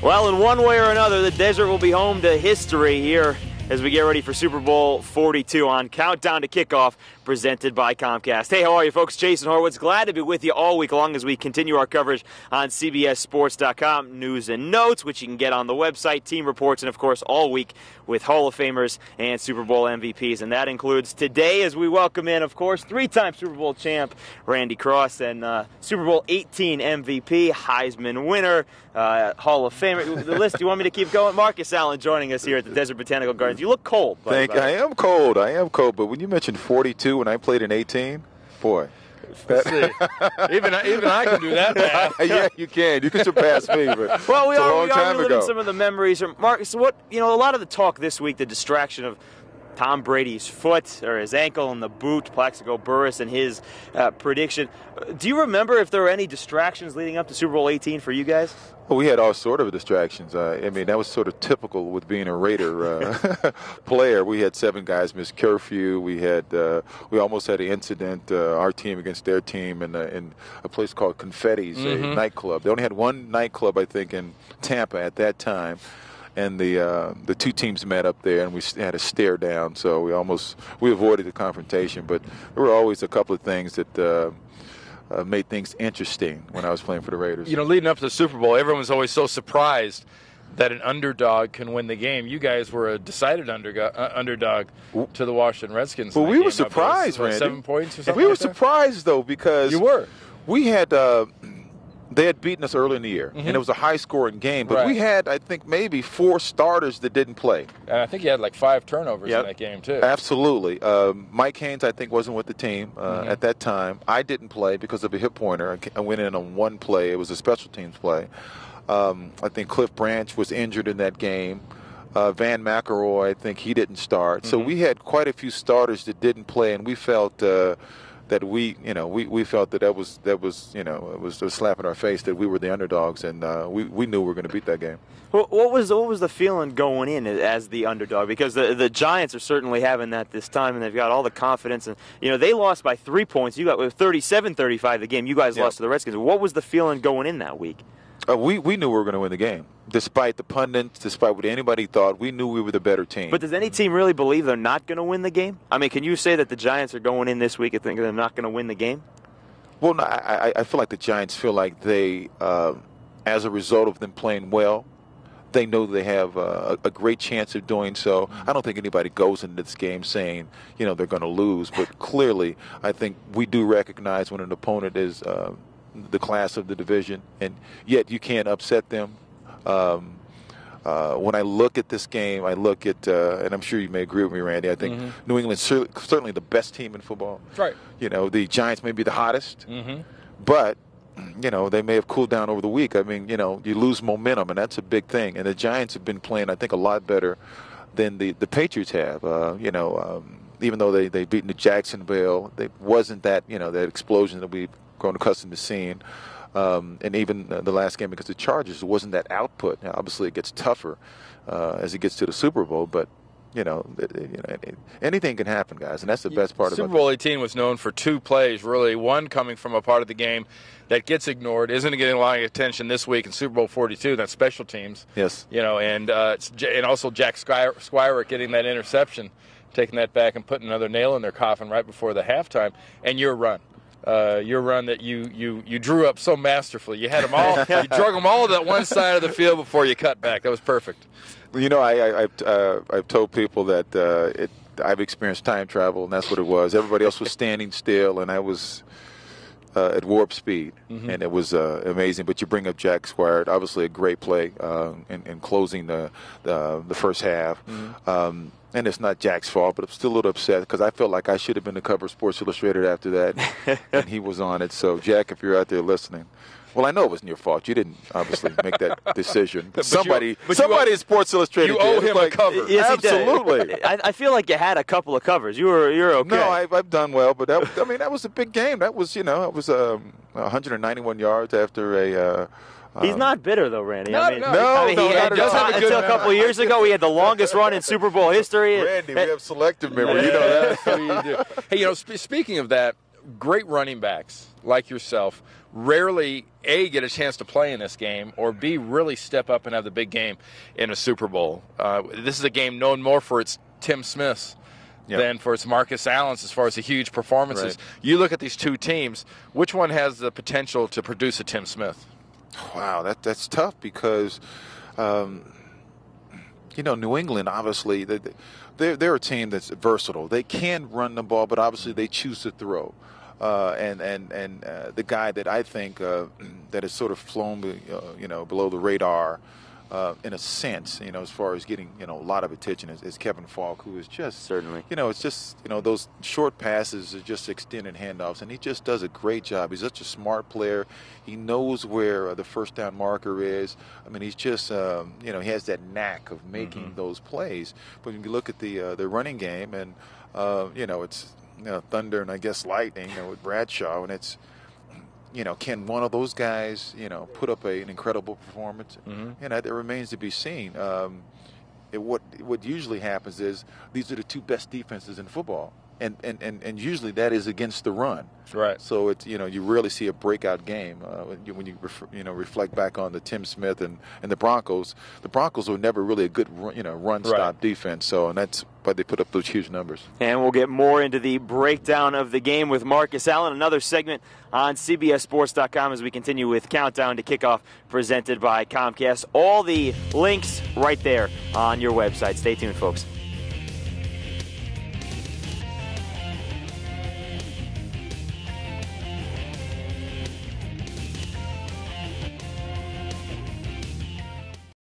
Well, in one way or another, the desert will be home to history here as we get ready for Super Bowl 42 on Countdown to Kickoff, presented by Comcast. Hey, how are you, folks? Jason Horowitz, glad to be with you all week long as we continue our coverage on CBSSports.com. News and notes, which you can get on the website, team reports, and, of course, all week with Hall of Famers and Super Bowl MVPs. And that includes today as we welcome in, of course, three-time Super Bowl champ Randy Cross and Super Bowl XVIII MVP, Heisman winner, Hall of Famer. The list, do you want me to keep going? Marcus Allen joining us here at the Desert Botanical Gardens. You look cold. I am cold. But when you mentioned 42 when I played in 18, boy. Even I can do that math. Yeah, you can. You can surpass me. But well, we are reliving ago. some of the memories. Marcus, a lot of the talk this week, the distraction of Tom Brady's foot or his ankle and the boot, Plaxico Burress and his prediction. Do you remember if there were any distractions leading up to Super Bowl XVIII for you guys? Well, we had all sort of distractions. That was sort of typical with being a Raider player. We had 7 guys miss curfew. We almost had an incident, our team against their team, in a place called Confetti's, a nightclub. They only had one nightclub, I think, in Tampa at that time. And the two teams met up there, and we had a stare down. So we avoided the confrontation. But there were always a couple of things that made things interesting when I was playing for the Raiders. Leading up to the Super Bowl, everyone was always so surprised that an underdog can win the game. You guys were a decided underdog to the Washington Redskins. Well, we were surprised, Randy. 7 points or something. We were surprised, though, because you were. We had. They had beaten us early in the year, and it was a high-scoring game. But we had, I think, maybe 4 starters that didn't play. And I think you had like 5 turnovers in that game, too. Absolutely. Mike Haynes, I think, wasn't with the team at that time. I didn't play because of a hip pointer. I went in on one play. It was a special teams play. I think Cliff Branch was injured in that game. Van McElroy, I think he didn't start. So we had quite a few starters that didn't play, and we felt that we felt that was it was a slap in our face that we were the underdogs, and we knew we were going to beat that game. What was the feeling going in as the underdog? Because the Giants are certainly having that this time, and they've got all the confidence. And they lost by 3 points. You got 37-35 the game. You guys lost to the Redskins. What was the feeling going in that week? We knew we were going to win the game. Despite the pundits, despite what anybody thought, we knew we were the better team. But does any team really believe they're not going to win the game? I mean, can you say that the Giants are going in this week and think they're not going to win the game? Well, no, I feel like the Giants feel like they, as a result of them playing well, they know they have a great chance of doing so. I don't think anybody goes into this game saying, they're going to lose. But clearly, I think we do recognize when an opponent is the class of the division, and yet you can't upset them. When I look at this game, I look at, and I'm sure you may agree with me, Randy, I think New England's certainly the best team in football. That's right. The Giants may be the hottest, but, they may have cooled down over the week. I mean, you lose momentum, and that's a big thing. And the Giants have been playing, I think, a lot better than the Patriots have. Even though they beat New Jacksonville, it wasn't that, that explosion that we've grown accustomed to seeing. And even the last game against the Chargers, it wasn't that output. Now, obviously, it gets tougher as it gets to the Super Bowl, but anything can happen, guys, and that's the best part of it. Super Bowl XVIII was known for 2 plays, really. One coming from a part of the game that gets ignored, isn't getting a lot of attention this week in Super Bowl 42. That's special teams. Yes. And also Jack Squire getting that interception, taking that back and putting another nail in their coffin right before the halftime, and your run. Your run that you drew up so masterfully. You had them all. You drug them all to that one side of the field before you cut back. That was perfect. I've told people that I've experienced time travel, and that's what it was. Everybody else was standing still, and I was at warp speed, and it was amazing. But you bring up Jack Squire, obviously a great play in closing the first half. And it's not Jack's fault, but I'm still a little upset because I felt like I should have been the cover of Sports Illustrated after that, and he was on it. So, Jack, if you're out there listening, well, I know it wasn't your fault. You didn't obviously make that decision. But somebody at Sports Illustrated you owe him a cover. Yes, absolutely. I feel like you had a couple of covers. You're okay. No, I've done well, but that was a big game. That was it was 191 yards after a. He's not bitter, though, Randy. No, until a couple of years ago, he had the longest run in Super Bowl history. Randy, we have selective memory. You know that. Hey, speaking of that, great running backs like yourself, rarely, A, get a chance to play in this game, or B, really step up and have the big game in a Super Bowl. This is a game known more for its Tim Smiths than for its Marcus Allens as far as the huge performances. Right. You look at these two teams, which one has the potential to produce a Tim Smith? Wow, that's tough because, New England, obviously, they're a team that's versatile. They can run the ball, but obviously they choose to throw. And the guy that I think that has sort of flown, below the radar, in a sense, as far as getting, a lot of attention is Kevin Falk, who is just certainly, it's just, those short passes are just extended handoffs, and he just does a great job. He's such a smart player. He knows where the first down marker is. I mean, he's just, he has that knack of making those plays. But when you look at the running game, and it's thunder and I guess lightning, with Bradshaw, and it's. Can one of those guys, put up an incredible performance? That remains to be seen. What usually happens is these are the two best defenses in football, and usually that is against the run. Right. So it's you rarely see a breakout game when you reflect back on the Tim Smith and the Broncos. The Broncos were never really a good run stop defense. So and that's why they put up those huge numbers. And we'll get more into the breakdown of the game with Marcus Allen, another segment on CBSSports.com as we continue with Countdown to Kickoff presented by Comcast. All the links right there on your website. Stay tuned, folks.